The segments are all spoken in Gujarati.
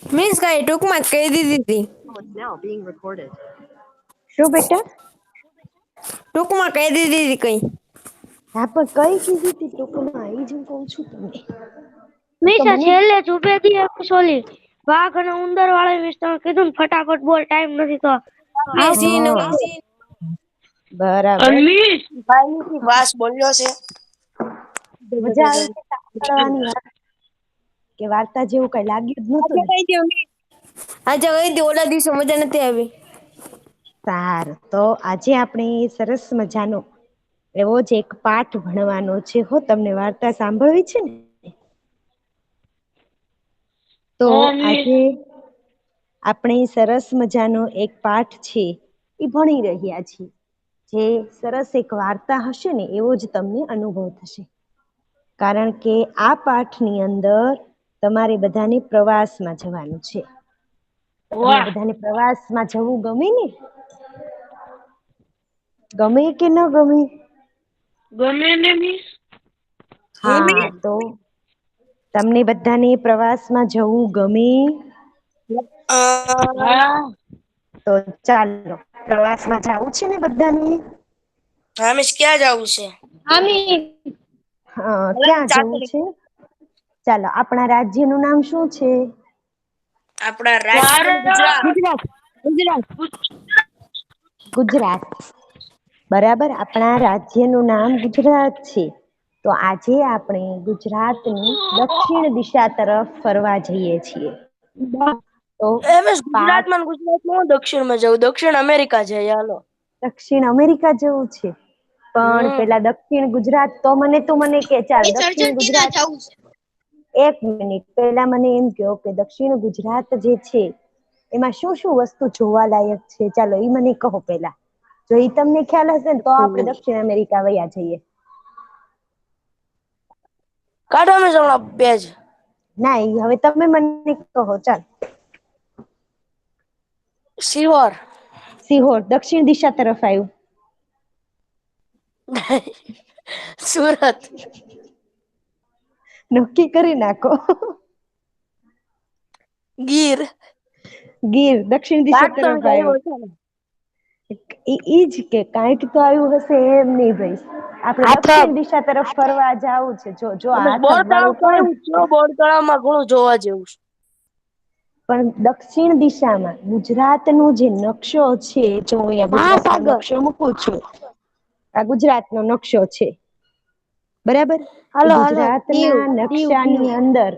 મીન્સ કઈ ટૂંકમાં કહી દીધી હતી. શું બેટા? ટૂંકમાં કહી દીધી હતી કઈ. હા પણ કઈ કીધી તી ટૂંકમાં ઈ જ હું કઉ છું તમને. તો મીસા મને છેલ્લે જ ઉભેથી સોલી વાઘ અને ઉંદર વાળા વિસ્તાર કીધું ને ફટાફટ બોલ ટાઈમ નથી તો. બે સીન હા બરાબર. ભાઈ વાસ બોલ્યો છે. મજા આવી છે સાંભળવાની વાત કે વાર્તા જેવું કઈ લાગ્યું જ નતું ને. આજે વહીથી ઓલા દિવસે મજા નથી આવી. સારું તો આજે આપણે સરસ મજાનો એવો જ એક પાઠ ભણવાનો છે હો તમને વાર્તા સાંભળવી છે ને. તો આજે આપણે સરસ મજાનો એક પાઠ છે એ ભણી રહ્યા છીએ. જે સરસ એક વાર્તા હશે ને એવો જ તમને અનુભવ થશે. કારણ કે આ પાઠની અંદર તમારે બધાને પ્રવાસમાં જવાનું છે. તમને વાહ બધાને પ્રવાસમાં જવું ગમે ને? ગમે કે ન ગમે? ગમે ને મિસ. હા તો તમને બધાને પ્રવાસમાં જવું ગમે? હા. તો ચાલો પ્રવાસમાં જાવું છે ને બધાને? હા મિસ ક્યાં જવું છે? હા ક્યાં જવું છે? ચાલો આપણા રાજ્યનું નામ શું છે? આપણા રાજ્યનું ગુજરાત. ગુજરાત. ગુજરાત. બરાબર આપણા રાજ્યનું નામ ગુજરાત છે. તો આજે આપણે ગુજરાતની દક્ષિણ દિશા તરફ ફરવા જઈએ છીએ. તો એમ પાઠ ગુજરાતમાં ગુજરાતમાં દક્ષિણમાં જવું દક્ષિણ અમેરિકા જઈએ હાલો. દક્ષિણ અમેરિકા જવું છે પણ હમ પેલા દક્ષિણ ગુજરાત તો મને કે ચાલ દક્ષિણ ગુજરાત એક મિનિટ પેલા મને એમ કહો કે દક્ષિણ ગુજરાત જે છે એમાં શું શું વસ્તુ જોવાલાયક છે ચાલો ઈ મને કહો પેલા. જો ઈ તમને ખ્યાલ હશે ને તો આપણે દક્ષિણ અમેરિકા વયા જઈએ. કાઢો મિસ હમણાં પેજ. ના ઈ હવે તમે મને કહો ચાલ. શિવર. સિહોર દક્ષિણ દિશા તરફ આવ્યું. સુરત. નક્કી કરી નાખો. ગીર. ગીર દક્ષિણ દિશા કાઢ તો તરફ મિસ આવ્યો. છે ને ઈજ કે કાંઈક તો આવ્યું હશે એમ નહી ભાઈ. આપણે હાથબ દક્ષિણ દિશા તરફ ફરવા જાવું છે જો મિસ હાથબ બોર તળાવ વાળું તો કહો ને. એવું છે બોર તળાવમાં ઘણું જોવા જેવું છે. પણ દક્ષિણ દિશામાં ગુજરાતનો જે નકશો છે જો અહીંયા ગુજરાતનો નકશો મૂકું છું. આ ગુજરાતનો નકશો છે. બરાબર એ હાલો હાલો દીવ ગુજરાતના દીવ દીવ નકશાની અંદર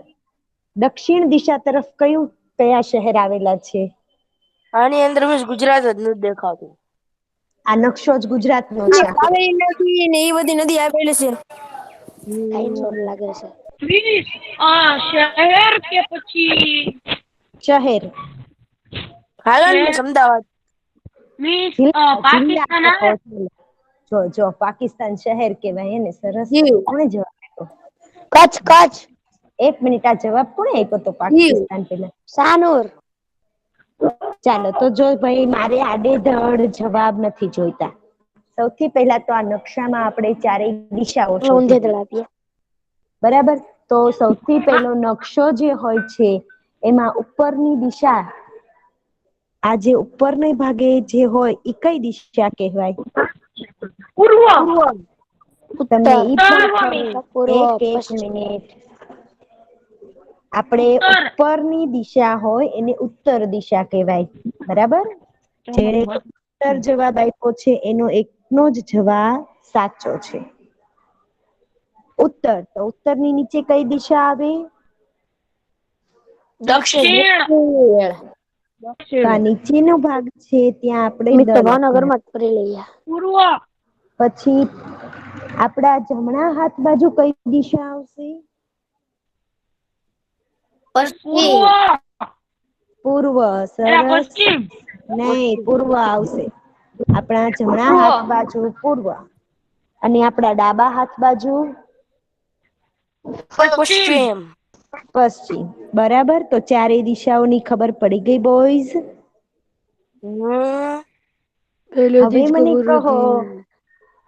દક્ષિણ દિશા તરફ કયા શહેર આવેલા છે? આની અંદર મિસ ગુજરાત જ નથી દેખાતું. આ નકશો જ ગુજરાતનો છે આખો. કાવેરી નદી ને એ બધી નદી આવેલી છે. ડાયનોસોર લાગે છે. મિસ આ શહેર કે પછી શહેર. હાલો ને મિસ અમદાવાદ. મિસ જિલ્લા પાકિસ્તાન આવે. જો પાકિસ્તાન શહેર કેવાય એને સરસ દીવ કોને જવાબ આપ્યો? કચ્છ કચ્છ. એક મિનિટ આ જવાબ કોને આપ્યો તો દીવ પાકિસ્તાન પેલા? સાનુર. ચાલો તો જો ભાઈ મારે આડેધડ જવાબ નથી જોઈતા. સૌથી પહેલા તો આ નકશામાં આપણે ચારેય દિશાઓ શોધી. બરાબર તો સૌથી પહેલો નકશો જે હોય છે એમાં ઉપરની દિશા આ જે ઉપરના ભાગે જે હોય એ કઈ દિશા કહેવાય? પૂર્વ. તમને ઈ પણ પૂર્વ ખબર મિસ પૂર્વ એક પશ્ચિમ મિનિટ આપણે ઉત્તર. ઉપરની દિશા હોય એને ઉત્તર દિશા કહેવાય. બરાબર જેને ઉત્તર જવાબ આપ્યો છે એનો એકનો જ જવાબ સાચો છે. ઉત્તર તો ઉત્તરની નીચે કઈ દિશા આવે? દક્ષિણ. તો આ નીચેનો ભાગ છે ત્યાં આપણે દ લખીએ. કરી લઈએ. પૂર્વ. પછી આપડા જમણા હાથ બાજુ કઈ દિશા આવશે? પૂર્વ. પશ્ચિમ. પૂર્વ એલા સરસ. પશ્ચિમ. નહી પૂર્વ આવશે આપણા જમણા પૂર્વ. હાથ બાજુ પૂર્વ અને આપડા ડાબા હાથ બાજુ પશ્ચિમ. પશ્ચિમ બરાબર તો ચારે દિશાઓની ખબર પડી ગઈ બોઈઝ. હમ. હવે મને કહો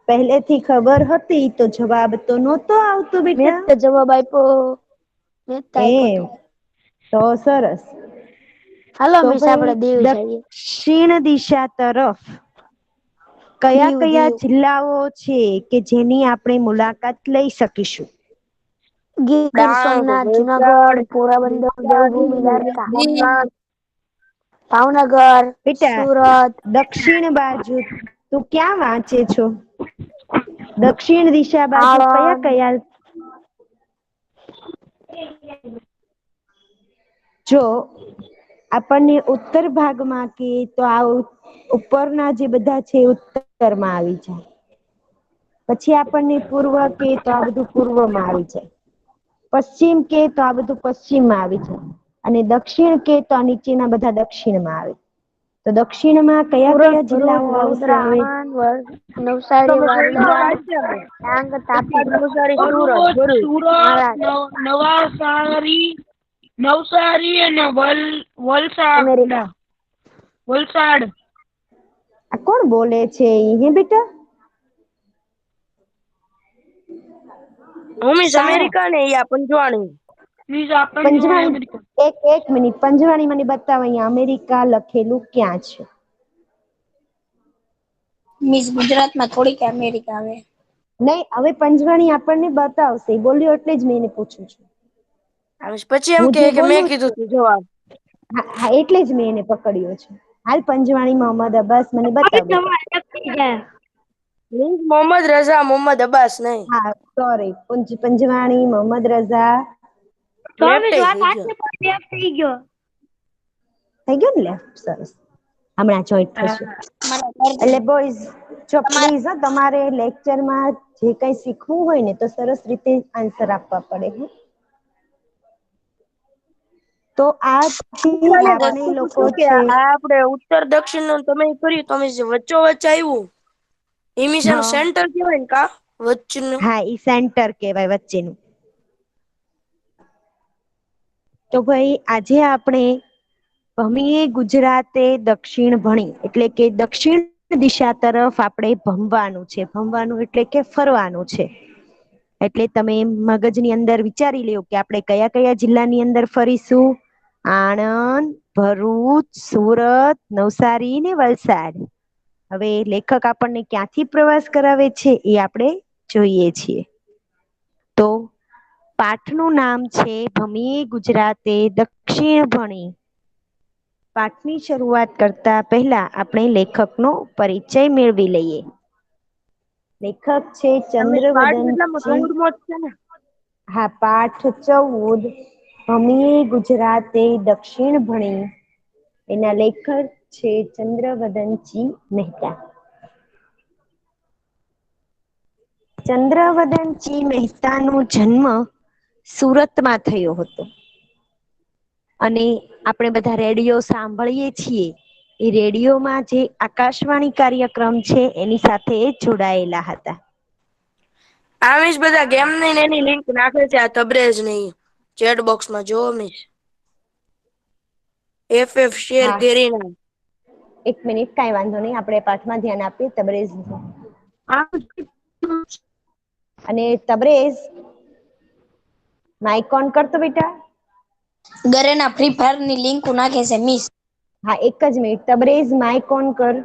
પહેલેથી ખબર હતી તો જવાબ તો નહોતો આવતો મેં બેટા. તો જવાબ આપ્યો. મેં જ તો આપ્યો એમ તો. તો સરસ હાલો તો મિસ ભાઈ આપણે દીવ જઈએ. દક્ષિણ દિશા તરફ કયા દીવ કયા દીવ જિલ્લાઓ છે કે જેની આપણે મુલાકાત લઈ શકીશું? ગીર ડાંગ, સોમનાથ, વલસાડ, જુનાગઢ, પોરબંદર, દેવભૂમિ, નવસારી, દ્વારકા, ગીર, ભાવનગર, બેટા સુરત. દક્ષિણ બાજુ તું ક્યાં વાંચે છો? દક્ષિણ દિશા બાજુ કયા આણંદ. કયા? જો આપણને ઉત્તર ભાગમાં કે તો આ ઉપરના જે બધા છે ઉત્તરમાં આવી જાય. પછી આપણને પૂર્વ કે તો આ બધું પૂર્વમાં આવી જાય. પશ્ચિમ કે તો આ બધું પશ્ચિમમાં આવી જાય. અને દક્ષિણ કે તો નીચેના બધા દક્ષિણમાં આવે. તો દક્ષિણમાં કયા સુરત, કયા ભરૂચ, જિલ્લાઓ આવશે વડોદરા, હવે? આણંદ, નવસારી, તમે કહી દો વાગરા, રાજ્યમાં. ડાંગ, તાપી, વલસાડ, નવસારી, સુરત, ભરૂચ, ભરૂચ. સુરત, મહારાષ્ટ્ર, નવસારી અને અમેરિકા. વલસાડ. આ કોણ બોલે છે હે બેટા? ઉમેશ સારા અમેરિકા ને યા પંજવાણી. મીન્સ આપણને અમેરિકા. પંજવાણી એક મિનિટ પંજવાણી મને બતાવો અહીંયા અમેરિકા લખેલું ક્યાં છે? મિસ ગુજરાતમાં થોડીક અમેરિકા આવે. નહીં હવે પંજવાણી આપણને બતાવશે બોલ્યો એટલે જ મેં એને પૂછું છું. પછી એમ હું જે કે મેં બોલું કીધું છું તું જવાબ. હા એટલે જ મેં એને પકડ્યો છે. હાલ પંજવાણી મોહમ્મદ અબ્બાસ મને બતાવ બેટા. મીન્સ મોહમ્મદ રઝા મોહમ્મદ અબ્બાસ નહીં. હા સોરી પંજવાણી મોહમ્મદ રઝા તો મિસ લેફ્ટ વાત થઈ ગયો. સાચી પણ થઈ ગયો. થઈ ગયું ને લેફ્ટ સરસ હમણાં જોઈન્ટ થશે. એટલે બોયઝ જો પ્લીઝ તમારે લેક્ચરમાં જે કઈ શીખવું હોય ને તો સરસ રીતે આન્સર આપવા પડે. તો આ જે ખાલી એક આપણે વસ્તુ લોકો પૂછું કે છે આ આપણે ઉત્તર દક્ષિણ નું તમે કર્યું તમે જે વચ્ચો વચ્ચ આવ્યું એમિશન હા સેન્ટર કેવાય ને કા વચ્ચનું. હા ઈ સેન્ટર કેવાય વચ્ચેનું. તો ભાઈ આજે આપણે ભમીએ ગુજરાતે દક્ષિણ ભણી એટલે કે દક્ષિણ દિશા તરફ આપણે ભમવાનું છે ભમવાનું એટલે કે ફરવાનું છે. એટલે તમે મગજની અંદર વિચારી લ્યો કે આપણે કયા કયા જિલ્લાની અંદર ફરીશું? આણંદ, ભરૂચ, સુરત, નવસારી ને વલસાડ. હવે લેખક આપણને ક્યાંથી પ્રવાસ કરાવે છે એ આપણે જોઈએ છીએ. તો પાઠનું નામ છે ભમીએ ગુજરાતે દક્ષિણ ભણી. પાઠની શરૂઆત કરતા પહેલા આપણે લેખકનો પરિચય મેળવી લઈએ. લેખક છે તમે પાઠ કેટલામાં ચંદ્રવદનજી. 14મો જ છે ને. હા પાઠ 14 ભમીએ ગુજરાતે દક્ષિણ ભણી. એના લેખક છે ચંદ્રવદનજી મહેતા. ચંદ્રવદનજી મહેતાનો જન્મ સુરતમાં થયો હતો. અને આપણે બધા રેડિયો સાંભળીએ છીએ. એ રેડિયોમાં જે આકાશવાણી કાર્યક્રમ છે એની સાથે જોડાયેલા હતા. આમીશ બધા ગેમ ની એની લિંક નાખે છે આ તબરેજ ની ચેટ બોક્સમાં જોવો મિસ. શેર હા કરીને. એક મિનિટ કઈ વાંધો નહીં આપણે પાઠમાં ધ્યાન આપીએ તબરેજ અને તબરેજ માઈક ઓન કરતો બેટા. ઘરેના ફ્રી ફાયર ની લિંક નાખે છે મિસ. હા એક જ મિનિટ તબરેજ માઈક ઓન કર.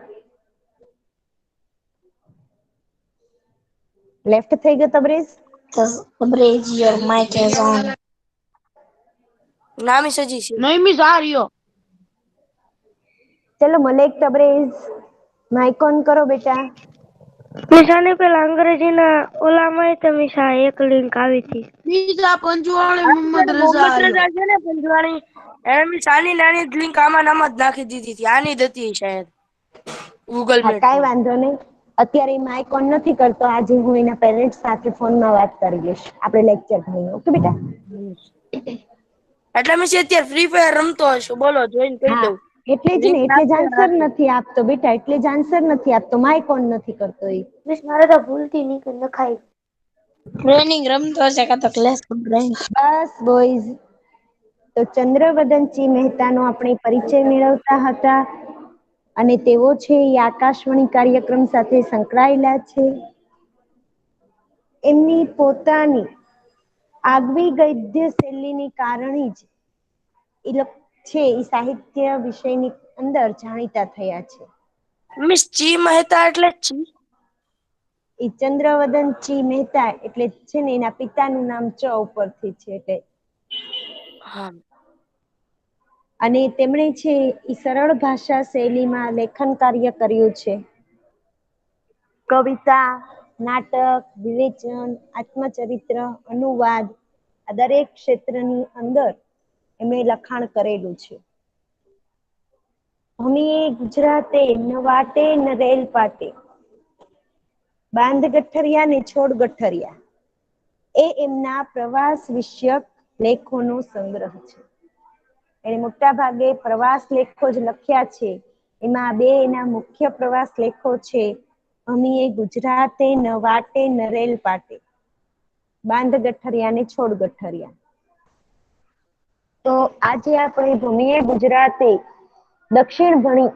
લેફ્ટ થઈ ગયો તબરેજ. તબરેજ યોર માઇક ઇઝ ઓન. નામી સજી છે. નહીં મિસ આ રહ્યો. ચલો મલેક તબરેજ માઈક ઓન કરો બેટા. મિસાને પેલા અંગ્રેજીના ઓલામાં મિસા એક લિંક આવી હતી. મિસ આ પંચવાણી મોહમ્મદ અત્યારે રઝા મોહમ્મદ આવ્યો. રઝા છે ને પંજવાણી એને મિસ આની નાની લિંક આમાં નામાં જ નાખી દીધી હતી આની જ હતી શાયદ ગૂગલ હા મીટ કઈ માં. વાંધો નહીં. અત્યારે માઈક ઓન નથી કરતો આજે હું એના પેરેન્ટ્સ સાથે ફોનમાં વાત કરી લઈશ આપણે લેક્ચર ભરીને ઓકે બેટા. એટલે મિસ અત્યારે ફ્રી ફાયર રમતો હશે બોલો જોઈને કહી હા દઉં. એટલે જ લિંક ને એટલે જ નાખી આન્સર નથી આપતો બેટા એટલે જ આન્સર નથી આપતો માઈક ઓન નથી કરતો એ. મિસ મારે તો ભૂલથી નીકળ નખાય. ટ્રેનિંગ રમતો હશે કાં તો ક્લાસ રમતો. બસ બોયઝ તો ચંદ્રવદનજી મહેતાનો આપણે પરિચય મેળવતા હતા. અને તેઓ છે એ આકાશવાણી કાર્યક્રમ સાથે સંકળાયેલા છે. એમની પોતાની આગવી ગદ્ય શૈલીને કારણે જ છે એ સાહિત્ય વિષયની અંદર જાણીતા થયા છે. મિસ ચી મહેતા એટલે ચી? એ ચંદ્રવદન ચી મહેતા એટલે છે ને એના પિતાનું નામ ચ ઉપરથી છે એટલે. હા. અને તેમણે છે એ સરળ ભાષા શૈલીમાં લેખન કાર્ય કર્યું છે. કવિતા, નાટક, વિવેચન, આત્મચરિત્ર, અનુવાદ આ દરેક ક્ષેત્રની અંદર એમણે લખાણ કરેલું છે. ભૂમિએ ગુજરાતે ન વાટે ન રેલ પાટે, બાંધ ગઠરિયા ને છોડ ગઠરિયા એ એમના પ્રવાસ વિષયક લેખોનો સંગ્રહ છે. એને મોટા ભાગે પ્રવાસ લેખો જ લખ્યા છે. એમાં બે એના મુખ્ય પ્રવાસ લેખો છે. ભૂમિએ ગુજરાતે ન વાટે ન રેલ પાટે, બાંધ ગઠરિયા ને છોડ ગઠરિયા. તો આજે આપણે ભૂમિએ ગુજરાતે દક્ષિણ ભણી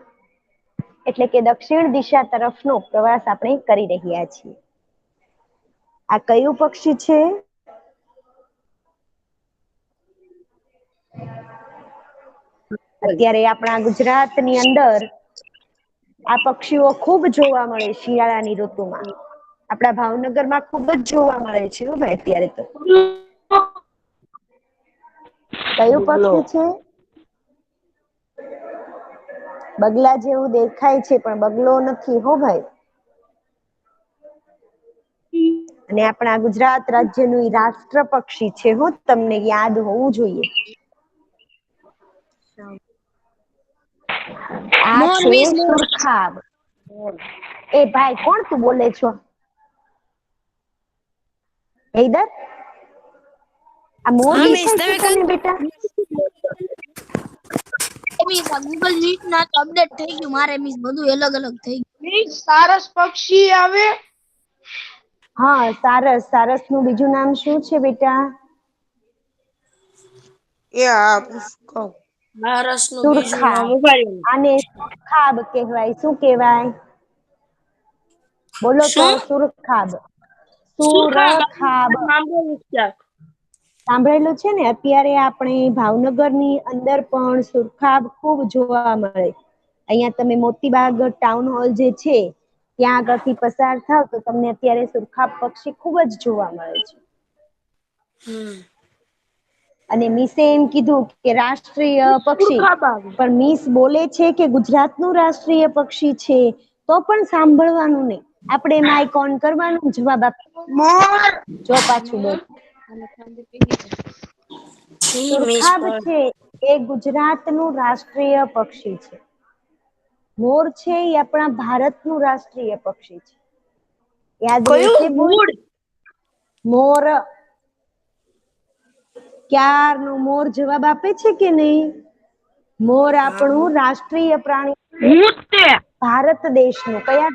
એટલે કે દક્ષિણ દિશા તરફનો પ્રવાસ આપણે કરી રહ્યા છીએ. આ કયું પક્ષી છે? અત્યારે આપણા ગુજરાતની અંદર આ પક્ષીઓ ખૂબ જોવા મળે શિયાળાની ઋતુમાં. આપણા ભાવનગરમાં ખૂબ જ જોવા મળે છે ભાઈ અત્યારે તો. કયું પક્ષી છે? બગલા જેવું દેખાય છે પણ બગલો નથી હો ભાઈ. અને આપણા ગુજરાત રાજ્યનું રાષ્ટ્ર પક્ષી છે. હું તમને યાદ હોવું જોઈએ. આ મોર છે મિસ મોર. સુરખાબ. એ ભાઈ કોણ તું બોલે છો? હૈદર, આ મોર હા મિસ દેખાય છે તમે તને બેટા? મિસ આ ગૂગલ મીટ ના અપડેટ થઈ ગયું મારે મિસ બધું અલગ અલગ થઈ ગયું. મિસ સારસ પક્ષી આવે. હા સારસ. સારસ નું બીજું નામ શું છે બેટા? ભારસ નું બીજું નામ સુરખાબ. ઉભાડ્યું. આને સુરખાબ કહેવાય. શું કહેવાય? બોલો તો. શું સુરખાબ. સુરખા સુરખાબ નામ બોલું ક્યાંક. સાંભળેલું છે ને? અત્યારે આપણે ભાવનગરની અંદર પણ સુરખાબ ખૂબ જોવા મળે. અહીંયા તમે મોતીબાગ ટાઉન હોલ જે છે ત્યાં આગળથી પસાર થાવ તો તમને અત્યારે સુરખાબ પક્ષી ખૂબ જ જોવા મળે છે. અને મીસે એમ કીધું કે રાષ્ટ્રીય પક્ષી, સુરખાબ આવે. પણ મીસ બોલે છે કે ગુજરાતનું રાષ્ટ્રીય પક્ષી છે તો પણ સાંભળવાનું નહીં. આપણે માઇક ઓન કરવાનું, જવાબ આપ. મોર. જો પાછું બોલ. જી મિસ સુરખાબ પણ છે એ ગુજરાતનું રાષ્ટ્રીય પક્ષી છે. મોર છે એ આપણા ભારતનું રાષ્ટ્રીય પક્ષી છે. યાદ કયું રહેશે બોલ? મૂળ? મોર. ક્યારનો મોર જવાબ આપે છે કે નહીં? મોર આપણું રાષ્ટ્રીય પ્રાણી છે. હું તે. ભારત દેશનું. કયા?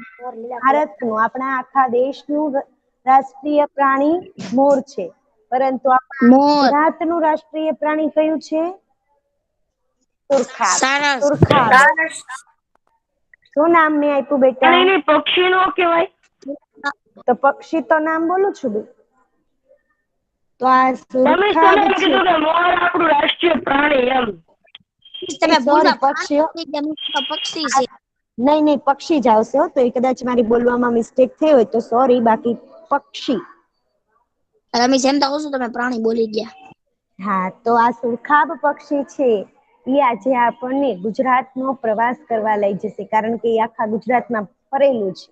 ભારતનું. આપણા આખા દેશનું રાષ્ટ્રીય પ્રાણી મોર છે. પરંતુ આપણા મોર. ગુજરાતનું રાષ્ટ્રીય પ્રાણી કયું છે? સુરખાબ. સારસ. સુરખાબ. શું નામ મેં આપ્યું બેટા? પણ એને પક્ષી નો કહેવાય. તો પક્ષી તો નામ બોલું છું બે. તો આ તમે સુરખાબ તમે એમ છે. કીધું કે મોર આપણું રાષ્ટ્રીય પ્રાણી એમ. તમે સોરી ભૂલમાં પક્ષીઓ. પક્ષી છે. નહીં નહીં પક્ષી જ આવશે હો. તો એ કદાચ મારી બોલવામાં મિસ્ટેક થઈ હોય તો સોરી. બાકી પક્ષી. તમે જેમ તો કહો છો તમે પ્રાણી બોલી ગયા. હા તો આ સુરખાબ પક્ષી છે એ આજે આપણને ગુજરાતનો પ્રવાસ કરવા લઈ જશે. કારણ કે એ આખા ગુજરાતમાં ફરેલું છે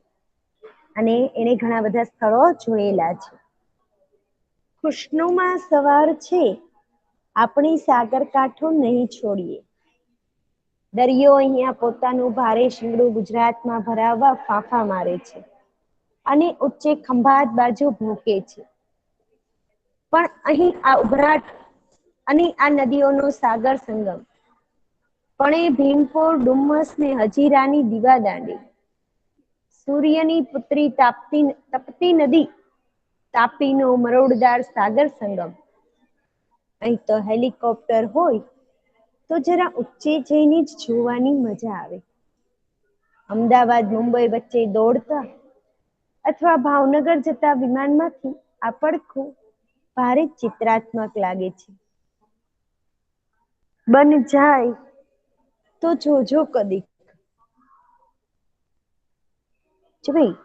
અને એને ઘણા બધા સ્થળો જોયેલા છે. કૃષ્ણમાં સવાર છે, આપણી સાગર કાંઠો નહીં છોડીએ. દરિયો અહીંયા પોતાનું ભારે શીંગડું ગુજરાતમાં ભરાવવા ફાંફા મારે છે અને ઉચ્ચે ખંભાત બાજુ ભૂકે છે. પણ અહીં આ ઉભરાટ અને આ નદીઓનો સાગર સંગમ, પણ એ ભીમપોર ડુમ્મસ ને હજીરાની દીવા દાંડી, સૂર્યની પુત્રી તપતી નદી, તાપીનો મરોડદાર સાગર સંગમ. અહીં તો હેલિકોપ્ટર હોય તો જરા ઊંચે જઈને જ જોવાની મજા આવે. અમદાવાદ મુંબઈ વચ્ચે દોડતા અથવા ભાવનગર જતા વિમાનમાંથી આ પડખું ભારે ચિત્રાત્મક લાગે છે. બન જાય તો જોજો કદી. જો ભાઈ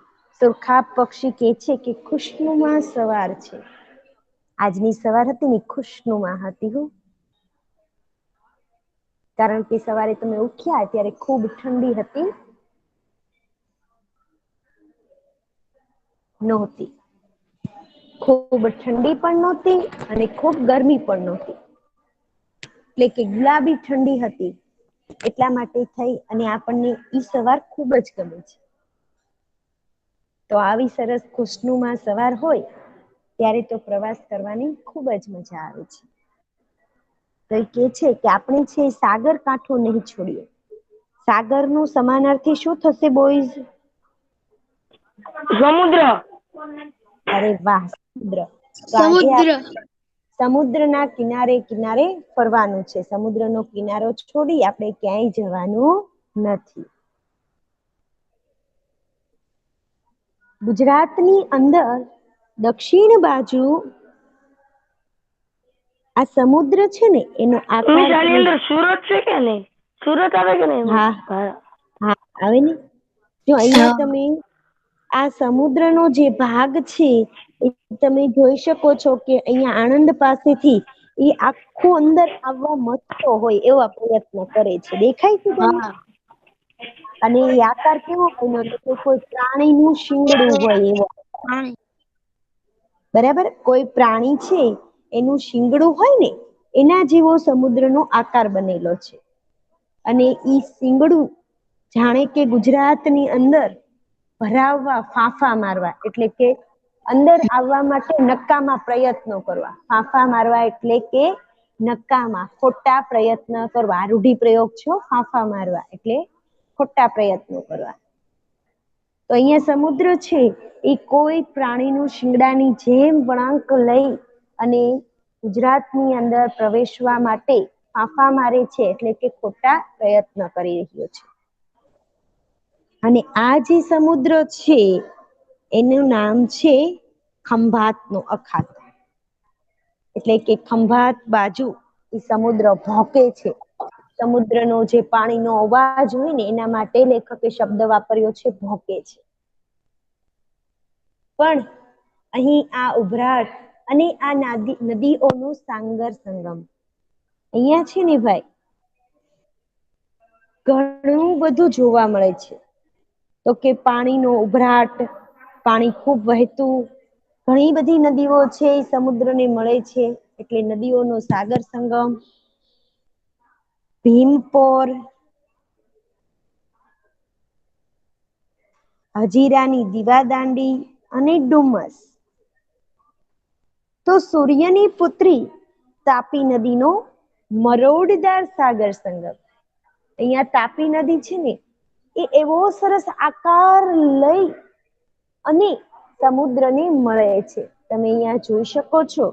સુરખા પક્ષી કે છે કે ખુશનુમા સવાર છે. આજની સવાર હતી ને ખુશનુમા હતી હું, કારણ કે સવારે તમે ઉઠ્યા ત્યારે ખૂબ ઠંડી હતી નહોતી, ખૂબ ઠંડી પણ નહોતી અને ખૂબ ગરમી પણ નહોતી, એટલે કે ગુલાબી ઠંડી હતી. એટલા માટે થઈ અને આપણને ઈ સવાર ખૂબ જ ગમે છે. તો આવી સરસ ખુશનુમા સવાર હોય ત્યારે તો પ્રવાસ કરવાની ખૂબ જ મજા આવે છે. તો એ કે છે કે આપણે છે સાગર કાંઠો નહીં છોડીએ. સાગર નું સમાનાર્થી શું થશે બોયઝ? સમુદ્ર. અરે વાહ, સમુદ્ર. તો આજે સમુદ્રના કિનારે કિનારે ફરવાનું છે. સમુદ્રનો કિનારો છોડી આપણે ક્યાંય જવાનું નથી. ગુજરાતની અંદર દક્ષિણ બાજુ આ સમુદ્ર છે ને એનો આકાર આની અંદર સુરત છે કે નહીં? સુરત આવે કે નહીં? હા હા આવે ને. જો અહીંયા તમે આ સમુદ્રનો જે ભાગ છે એ તમે જોઈ શકો છો કે અહીંયા આણંદ પાસેથી એ આખું અંદર આવવા મથતો હોય એવા પ્રયત્ન કરે છે. દેખાય છે તમને? અને એ આકાર કેવો બન્યો તો કે કોઈ પ્રાણીનું શિંગડું હોય એવો. બરાબર, કોઈ પ્રાણી છે એનું શિંગડું હોય ને એના જેવો સમુદ્રનો આકાર બનેલો છે. અને ઈ શિંગડું જાણે કે ગુજરાતની અંદર ભરાવવા, ફાંફા મારવા, એટલે કે અંદર આવવા માટે નકામા પ્રયત્નો કરવા. ફાંફા મારવા એટલે કે નકામા, ખોટા પ્રયત્ન કરવા. આ રૂઢિપ્રયોગ છે, ફાંફા મારવા એટલે ખોટા પ્રયત્નો કરવા. તો અહીંયા સમુદ્ર છે એ કોઈ પ્રાણીનું શિંગડાની જેમ વળાંક લઈ અને ગુજરાતની અંદર પ્રવેશવા માટે ફાંફા મારે છે, એટલે કે ખોટા પ્રયત્ન કરી રહ્યો છે. અને આ જે સમુદ્ર છે એનું નામ છે ખંભાતનો અખાત. એટલે કે ખંભાત બાજુ એ સમુદ્ર ભોંકે છે. સમુદ્રનો જે પાણીનો અવાજ હોય ને એના માટે લેખકે શબ્દ વાપર્યો છે ભોંકે છે. પણ અહીં આ ઉભરાટ અને આ નદીઓનું સાંગર સંગમ અહીંયા છે ને ભાઈ ઘણું બધું જોવા મળે છે. તો કે પાણીનો ઉભરાટ, પાણી ખૂબ વહેતું, ઘણી બધી નદીઓ છે એ સમુદ્રને મળે છે, એટલે નદીઓનો સાગર સંગમ, ભીમપોર, હજીરાની દીવાદાંડી અને ડુમસ. તો સૂર્યની પુત્રી તાપી નદીનો મરોડદાર સાગર સંગમ. અહીંયા તાપી નદી છે ને એ એવો સરસ આકાર લઈ અને સમુદ્રને મળે છે. તમે અહીંયા જોઈ શકો છો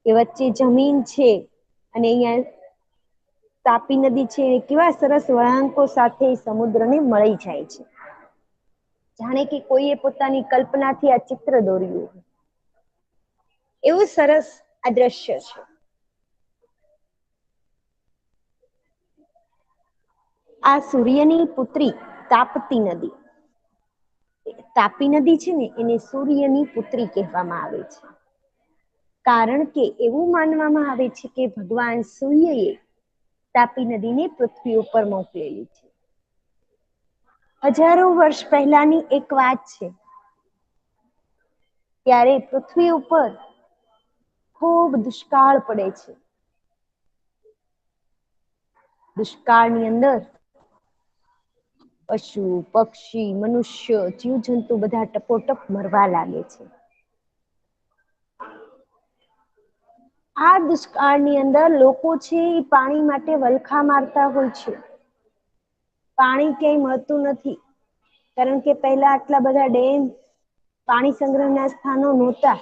કે વચ્ચે જમીન છે અને અહીંયા તાપી નદી છે કેવા સરસ વળાંકો સાથે સમુદ્રને મળી જાય છે. જાણે કે કોઈએ પોતાની કલ્પનાથી આ ચિત્ર દોર્યું, એવું સરસ આ દ્રશ્ય છે. આ સૂર્યની પુત્રી તાપતી નદી, તાપી નદી છે ને એને સૂર્યની પુત્રી કહેવામાં આવે છે, કારણ કે એવું માનવામાં આવે છે કે ભગવાન સૂર્યએ તાપી નદીને પૃથ્વી ઉપર મોકલેલી છે. હજારો વર્ષ પહેલાની એક વાત છે. ત્યારે પૃથ્વી ઉપર ખૂબ દુષ્કાળ પડે છે. દુષ્કાળની અંદર પશુ, પક્ષી, મનુષ્ય, જીવજંતુ બધા ટપોટપ મરવા લાગે છે. આ દુષ્કાળની અંદર લોકો છે એ પાણી માટે વલખા મારતા હોય છે. પાણી ક્યાંય મળતું નથી, કારણ કે પહેલા આટલા બધા ડેમ, પાણી સંગ્રહના સ્થાનો નહોતા.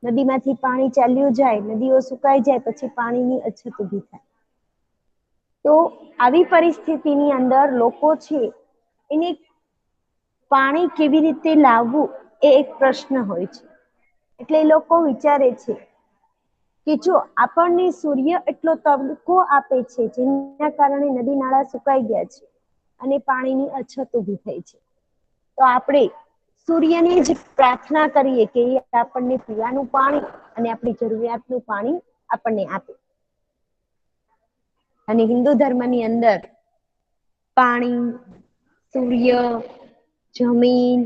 નદીમાંથી પાણી ચાલ્યું જાય, નદીઓ સુકાઈ જાય, પછી પાણીની અછત ઊભી થાય. તો આવી પરિસ્થિતિની અંદર લોકો છે એને પાણી કેવી રીતે લાવવું એ એક પ્રશ્ન હોય છે. એટલે એ લોકો વિચારે છે કે જો આપણને સૂર્ય એટલો તડકો આપે છે જેના કારણે નદી નાળા સુકાઈ ગયા છે અને પાણીની અછત ઊભી થઈ છે, તો આપણે સૂર્યને જ પ્રાર્થના કરીએ કે એ આપણને પીવાનું પાણી અને આપણી જરૂરિયાતનું પાણી આપણને આપે. અને હિન્દુ ધર્મની અંદર પાણી, સૂર્ય, જમીન,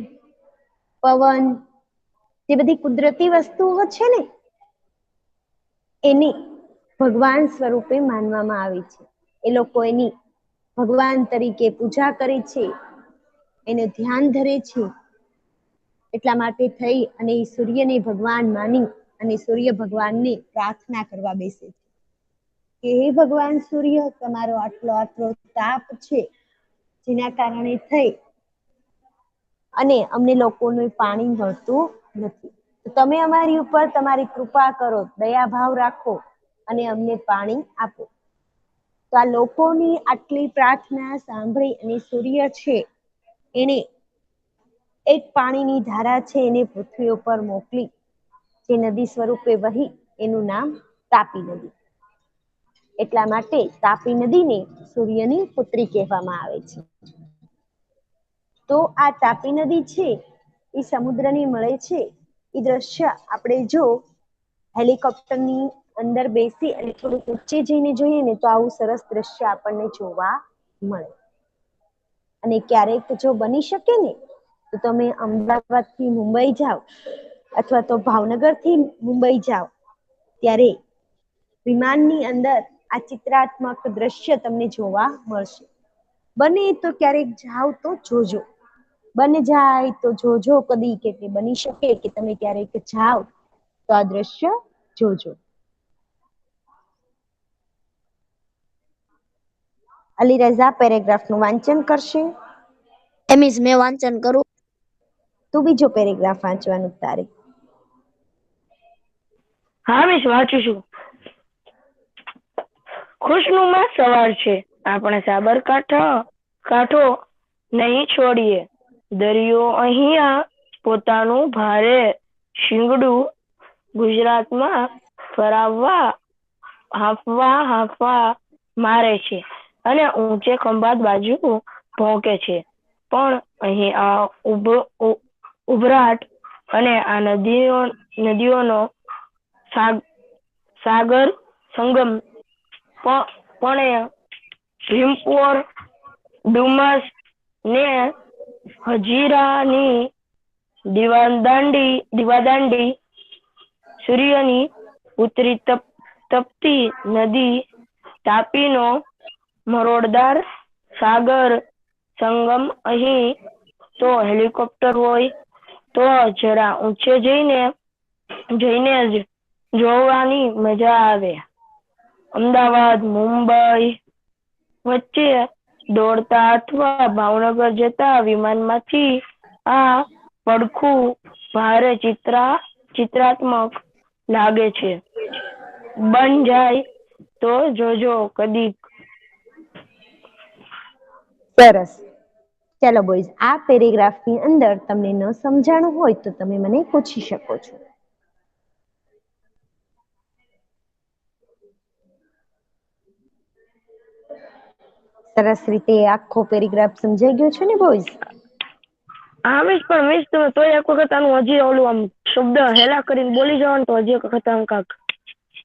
પવન જે બધી કુદરતી વસ્તુઓ છે ને એની ભગવાન સ્વરૂપે માનવામાં આવે છે. એ લોકો એની ભગવાન તરીકે પૂજા કરે છે, એને ધ્યાન ધરે છે. એટલા માટે થઈ અને એ સૂર્યને ભગવાન માની અને સૂર્ય ભગવાનને પ્રાર્થના કરવા બેસે છે કે હે ભગવાન સૂર્ય, તમારો આટલો તાપ છે જેના કારણે થઈ અને અમને લોકોને પાણી મળતું નથી, તો તમે અમારી ઉપર તમારી કૃપા કરો, દયા ભાવ રાખો અને અમને પાણી આપો. તો આ લોકોની આટલી પ્રાર્થના સાંભળી અને સૂર્ય છે એને એક પાણીની ધારા છે એને પૃથ્વી ઉપર મોકલી, જે નદી સ્વરૂપે વહી, એનું નામ તાપી નદી. એટલા માટે તાપી નદીને સૂર્યની પુત્રી કહેવામાં આવે છે. તો આ તાપી નદી છે એ સમુદ્રની મળે છે. એ દ્રશ્ય આપણે જો હેલિકોપ્ટરની અંદર બેસી અને થોડુંક ઊંચે જઈને જોઈએ ને તો આવું સરસ દ્રશ્ય આપણને જોવા મળે. અને ક્યારેક જો બની શકે ને તો તમે અમદાવાદ થી મુંબઈ જાઓ અથવા તો ભાવનગર થી મુંબઈ જાઓ ત્યારે વિમાનની અંદર આ ચિત્રાત્મક દ્રશ્ય તમને જોવા મળશે. બને તો ક્યારેક જાવ તો જોજો. બને જાય તો જોજો કદી કે બની શકે કે તમે ક્યારેક જાઓ તો આ દ્રશ્ય જોજો. અલી રઝા પેરેગ્રાફ નું વાંચન કરશે. મિસ મેં વાંચન કરું. તું બીજો પેરેગ્રાફ વાંચવાનું તારે. હા મિસ વાંચું છું. ખુશનુમા સવાર છે, આપણે સાબરકાંઠો નહીં છોડીએ. દરિયો અહીંયા પોતાનું ભારે શીંગડું ગુજરાતમાં ફરાવવા હાંફવા મારે છે અને ઊંચે ખંભાત બાજુ ભોંકે છે. પણ અહીં આ ઉભરાટ અને આ નદીઓનો સાગર સંગમ પણ ભીમપોર, ડુમસ ને હજીરાની દીવાદાંડી સૂર્યની પુત્રી તપતી નદી તાપીનો મરોડદાર સાગર સંગમ. અહીં તો હેલિકોપ્ટર હોય તો જરા ઊંચે જઈને જ જોવાની મજા આવે. અમદાવાદ મુંબઈ વચ્ચે દોડતા અથવા ભાવનગર જતા વિમાનમાંથી આ પડખું ભારે ચિત્રાત્મક લાગે છે. બન જાય તો જોજો કદીક. સરસ. ચાલો બોયઝ, આ પેરેગ્રાફ ની અંદર તમને ન સમજાણું હોય તો તમે મને પૂછી શકો છો. સરસ રીતે આખો પેરેગ્રાફ સમજાઈ ગયો છે ને બોયઝ? હા મિસ, પણ મિસ તમે તોય એક વખત આનું હજી ઓલું આમ શબ્દ હેલા કરીને બોલી જાવ ને તો હજી એક વખત આમ કાક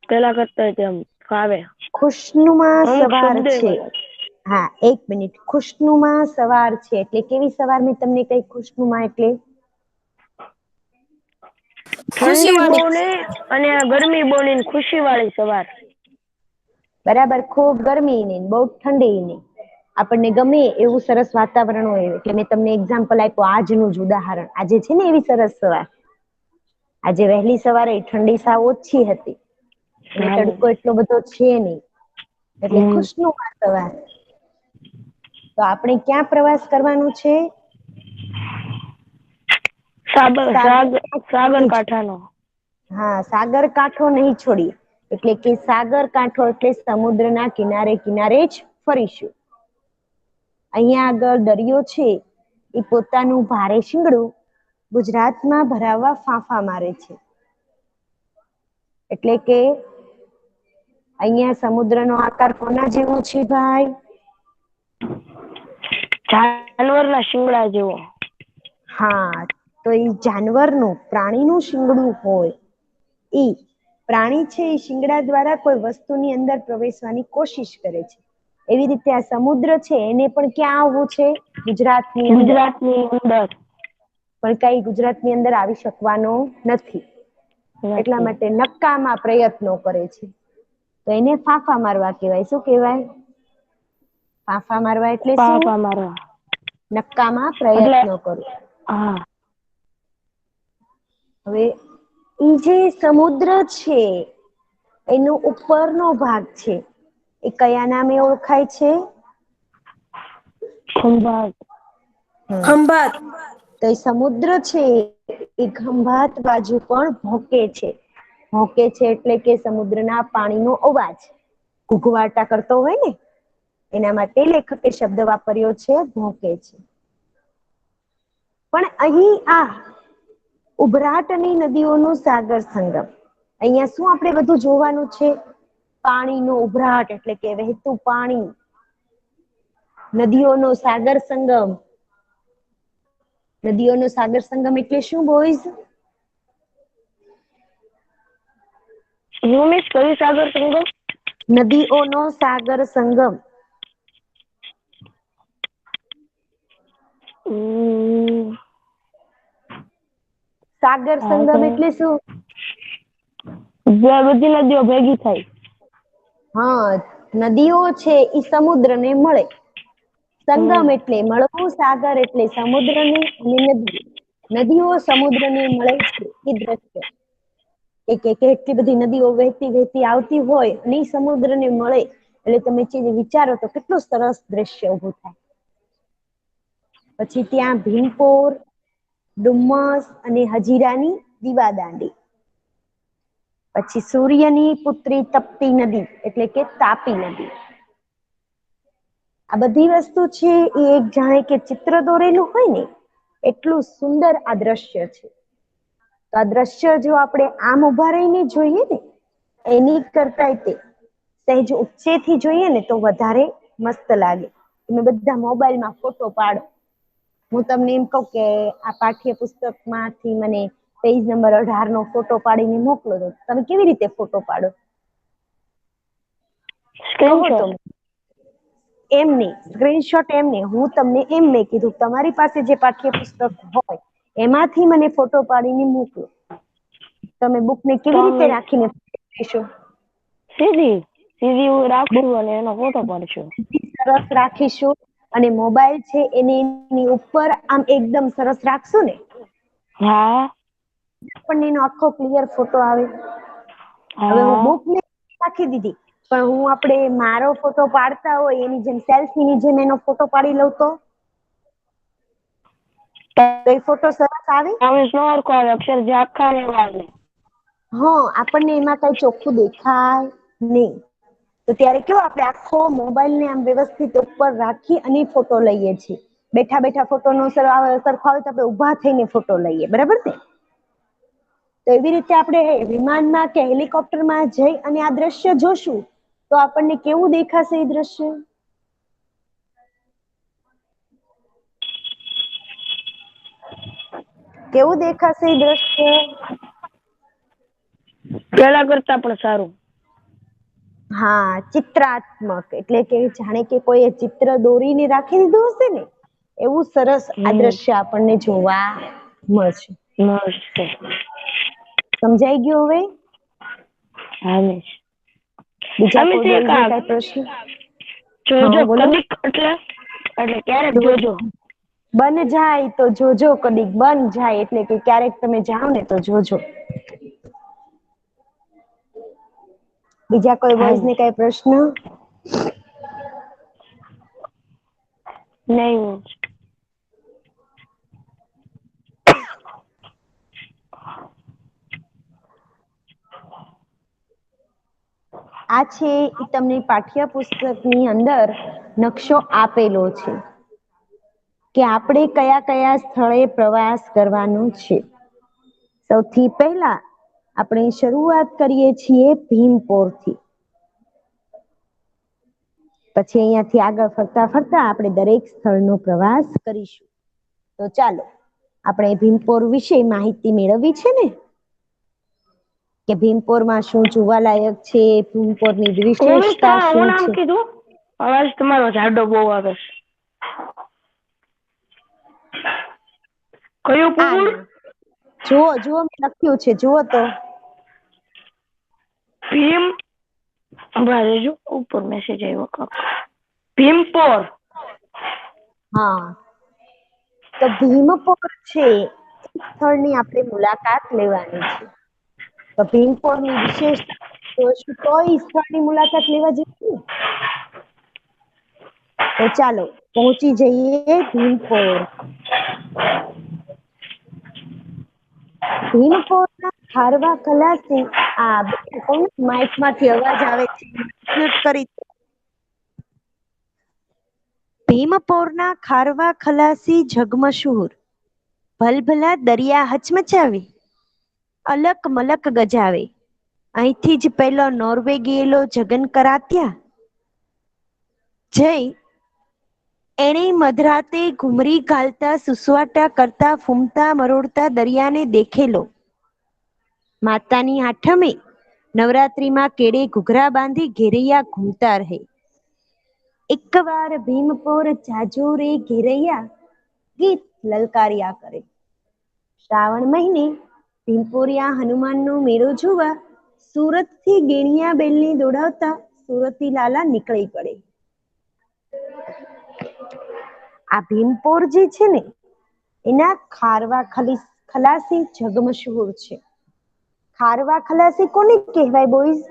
પેલા કરતા તેમ ફાવે. ખુશનુમા સવાર શબ્દ છે. હા, એક મિનિટ. ખુશનુમા સવાર છે એટલે કેવી સવાર? મેં તમને કઈ ખુશનુમા એટલે ખુશી ઠંડી વાળી. બહુ ને અને ગરમી બહુ ને ખુશી વાળી સવાર. બરાબર. ખૂબ ગરમી નહીં, બહુ ઠંડી નહીં, આપણને ગમે એવું સરસ વાતાવરણ હોય. એટલે મેં તમને એક્ઝામ્પલ આપ્યું આજનું જ ઉદાહરણ. આજે છે ને એવી સરસ સવાર. આજે વહેલી સવારે ઠંડી સાવ ઓછી હતી અને તડકો એટલો બધો છે નહીં, એટલે ખુશનુમા સવાર. તો આપણે ક્યાં પ્રવાસ કરવાનું છે? સાગરકાંઠાનો. હા, સાગરકાંઠો નહીં છોડીએ. એટલે કે સાગરકાંઠો એટલે સમુદ્રના કિનારે કિનારે જ ફરીશું. અહીંયા આગળ દરિયો છે એ પોતાનું ભારે શીંગડું ગુજરાતમાં ભરાવવા ફાંફા મારે છે. એટલે કે અહીંયા સમુદ્રનો આકાર કોના જેવો છે ભાઈ? જાનવરના શિંગડા જેવો. હા, તો એ જાનવરનું, પ્રાણીનું શિંગડું હોય. ઈ પ્રાણી છે એ શિંગડા દ્વારા કોઈ વસ્તુની અંદર પ્રવેશવાની કોશિશ કરે છે. એવી રીતે આ સમુદ્ર છે એને પણ ક્યાં આવવું છે? ગુજરાતની અંદર. ગુજરાતની અંદર પણ કઈ ગુજરાતની અંદર આવી શકવાનો નથી. એટલા માટે નક્કામાં પ્રયત્નો કરે છે. તો એને ફાંફા મારવા કહેવાય. શું કહેવાય? ફાંફા મારવા એટલે શું? પાપા મારવા. નક્કામાં એટલે પ્રયત્નો કરો. હા, હવે ઈ જે સમુદ્ર છે એનો ઉપરનો ભાગ છે એ કયા નામે ઓળખાય છે? ખંભાત. ખંભાત. તો એ સમુદ્ર છે એ ખંભાત બાજુ પણ ભોંકે છે. ભોંકે છે એટલે કે સમુદ્રના પાણીનો અવાજ ઘૂઘવાટા કરતો હોય ને એના માટે લેખકે શબ્દ વાપર્યો છે ભોંકે છે. પણ અહીં આ ઉભરાટની નદીઓનો સાગર સંગમ, અહીંયા શું આપણે બધું જોવાનું છે? પાણીનો ઉભરાટ એટલે કે વહેતું પાણી, નદીઓનો સાગર સંગમ. નદીઓનો સાગર સંગમ એટલે શું બોયઝ? યુમિસ કયું સાગર સંગમ? નદીઓનો સાગર સંગમ. સાગર સંગમ એટલે શું? જ્યાં બધી નદીઓ ભેગી થાય. હા, નદીઓ છે ઈ સમુદ્રને મળે. સંગમ એટલે મળવું, સાગર એટલે સમુદ્રને અને નદી. નદીઓ સમુદ્રને મળે છે એ દ્રશ્ય. કેટલી બધી નદીઓ વહેતી વહેતી આવતી હોય અને ઈ સમુદ્રને મળે એટલે તમે વિચારો તો કેટલું સરસ દ્રશ્ય ઊભું થાય. પછી ત્યાં ભીમપોર, ડુમ્મસ અને હજીરાની દીવાદાંડી. પછી સૂર્યની પુત્રી તપતી નદી એટલે કે તાપી નદી. આ બધી વસ્તુ છે એ એક જાણે કે ચિત્ર દોરેલું હોય ને એટલું સુંદર આ દ્રશ્ય છે. તો આ દ્રશ્ય જો આપણે આમ ઉભા રહીને જોઈએ ને એની કરતા તે સહેજ ઊંચેથી જોઈએ ને તો વધારે મસ્ત લાગે. તમે બધા મોબાઈલમાં ફોટો પાડો. હું તમને એમ કહું કે આ પાઠ્યપુસ્તકમાંથી મને પેજ નંબર 18 નો ફોટો પાડીને મોકલો તો તમે કેવી રીતે ફોટો પાડો? કહો તો. એમ નહીં, સ્ક્રીનશોટ એમ નહીં, હું તમને એમ નહીં કીધું, તમારી પાસે જે પાઠ્યપુસ્તક હોય એમાંથી મને ફોટો પાડીને મોકલો. તમે બુકને કેવી રીતે રાખીને લેશો? સીધી રાખશું અને એનો ફોટો પાડશું. સરસ રાખીશું અને મોબાઈલ છે એની ઉપર આમ એકદમ સરસ રાખશું ને હા, આપણને એનો આખો ક્લિયર ફોટો આવે. હવે હું બુક રાખી દીધી પણ હું આપણે મારો ફોટો પાડતા હોય એની જેમ સેલ્ફીની જેમ એનો ફોટો પાડી લઉં તો એ ફોટો સરસ આવે? અક્ષર ઝાંખા ને વાગે. હા, આપણને એમાં કઈ ચોખ્ખું દેખાય નહીં. તો ત્યારે કેવો આપણે આખો મોબાઈલને આમ વ્યવસ્થિત ઉપર રાખી અને ફોટો લઈએ છીએ. બેઠા બેઠા ફોટો નો સરખો આવે તો આપણે ઊભા થઈને ફોટો લઈએ, બરાબર ને? તો એવી રીતે આપણે વિમાનમાં કે હેલિકોપ્ટરમાં જઈ અને આ દ્રશ્ય જોશું તો આપણને કેવું દેખાશે એ દ્રશ્ય? કેવું દેખાશે એ દ્રશ્ય? પેલા કરતા પણ સારું. હા, ચિત્રાત્મક એટલે કે જાણે કે કોઈ ચિત્ર દોરીને રાખી દીધું હશે ને એવું સરસ આ દ્રશ્ય આપણને જોવા મળશે. સમજાઈ ગયું હવે? બીજા કોઈ બોયઝને કઈ પ્રશ્ન? જોજો કદીક એટલે ક્યારેક જોજો. બન જાય તો જોજો, કદીક બન જાય એટલે કે ક્યારેક તમે જાઓ ને તો જોજો. બીજા કોઈ બોયઝને કઈ પ્રશ્ન? નહીં. આ છે એ તમને પાઠ્યપુસ્તકની અંદર નકશો આપેલો છે કે આપણે કયા કયા સ્થળે પ્રવાસ કરવાનો છે. સૌથી પહેલા આપણે શરૂઆત કરીએ છીએ ભીમપોરથી. પછી અહીંયાથી આગળ ફરતા ફરતા આપણે દરેક સ્થળનો પ્રવાસ કરીશું. તો ચાલો આપણે ભીમપોર વિશે માહિતી મેળવવી છે ને, કે ભીમપોરમાં શું જોવાલાયક છે, ભીમપોરની વિશેષતા શું નામ છે. કીધું? અવાજ તમારો જાડો બહુ આવે છે. કયું પૂર? જુઓ જુઓ મેં લખ્યું છે, જુઓ તો. ભીમ રહેજો, ઉપર મેસેજ આવ્યો. ભીમપોર. હા, તો ભીમપોર છે સ્થળની આપણે મુલાકાત લેવાની છે. તો ભીમપોરની વિશેષતા જોઈશું તો એ સ્થળની મુલાકાત લેવા જઈએ. તો ચાલો પહોંચી જઈએ ભીમપોર. ભીમપોરના ખારવા ખલાસી માઇકમાંથી અવાજ આવે છે, મ્યુટ કરી. ભીમપોરના ખારવા ખલાસી જગમશહૂર, ભલભલા દરિયા હચમચાવે, અલક મલક ગજાવે. અહીંથી જ પેલો નોર્વે ગયેલો જગન કરાત્યા જય એણે મધરાતે ઘુમરી ઘાલતા સુસવાટા કરતા ફૂમતા મરોડતા દરિયાને દેખેલો. માતાની આઠમે નવરાત્રીમાં કેડે ઘૂઘરા બાંધી ઘેરૈયા ઘૂમતા રહે. એક વાર ભીમપોર જાજો રે ઘેરૈયા ગીત લલકાર્યા કરે. શ્રાવણ મહિને ભીમપોરિયા હનુમાનનો મેળો જોવા સુરતથી ગેણિયા બેલને દોડાવતા સુરતી લાલા નીકળી પડે. આ ભીમપોર જે છે ને એના ખારવા ખલાસી જગમશહૂર છે. ખારવા ખલાસી કોને કહેવાય બોઈઝ?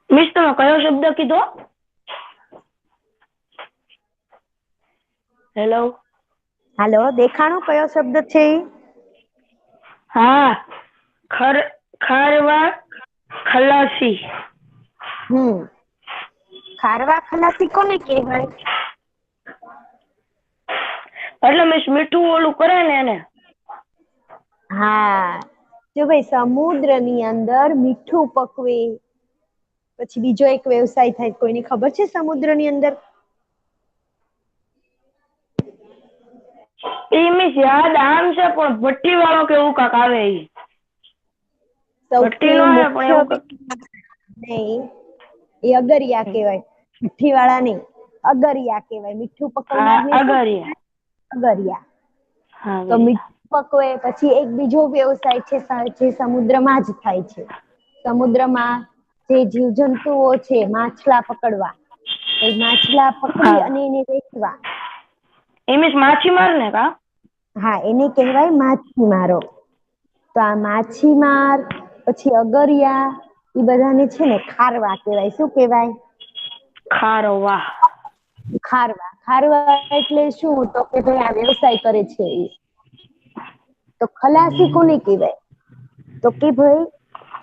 મિસ તમે કયો શબ્દ કીધો? હેલો. હાલો, દેખાણો કયો શબ્દ છે? હા, ખારવા ખલાસી. ખારવા ખલાસી કોને કહેવાય? એટલે મિસ મીઠું ઓલું કરે ને એને. હા, જો ભાઈ સમુદ્રની અંદર મીઠું પકવે પછી બીજો એક વ્યવસાય થાય, કોઈને ખબર છે સમુદ્રની અંદર? એ મિસ યાદ આમ છે પણ ભઠ્ઠી વાળો કે એવું કાક આવે. ભઠ્ઠી સૌથી નો આવે પણ મુખ્ય એવું કાક. નહીં, એ અગરિયા કહેવાય. ભઠ્ઠી વાળા નહીં, અગરિયા કહેવાય. મીઠું હા, પકવનારને શું અગરિયા. અગરિયા. હા, તો મીઠું પકવે પછી એક બીજો વ્યવસાય છે જે સમુદ્રમાં જ થાય છે. સમુદ્રમાં જે જીવજંતુઓ છે માછલા પકડવા, તો માછલા પકડી હા. અને એને વેચવા. એ મિસ માછીમાર ને કા? હા, એને કહેવાય માછીમારો. તો આ માછીમાર પછી અગરિયા એ બધાને છે ને ખારવા કહેવાય. શું કહેવાય? ખારવા. ખારવા. ખારવા એટલે શું? તો કે ભાઈ આ વ્યવસાય કરે છે એ. તો ખલાસી કોને કહેવાય? તો કે ભાઈ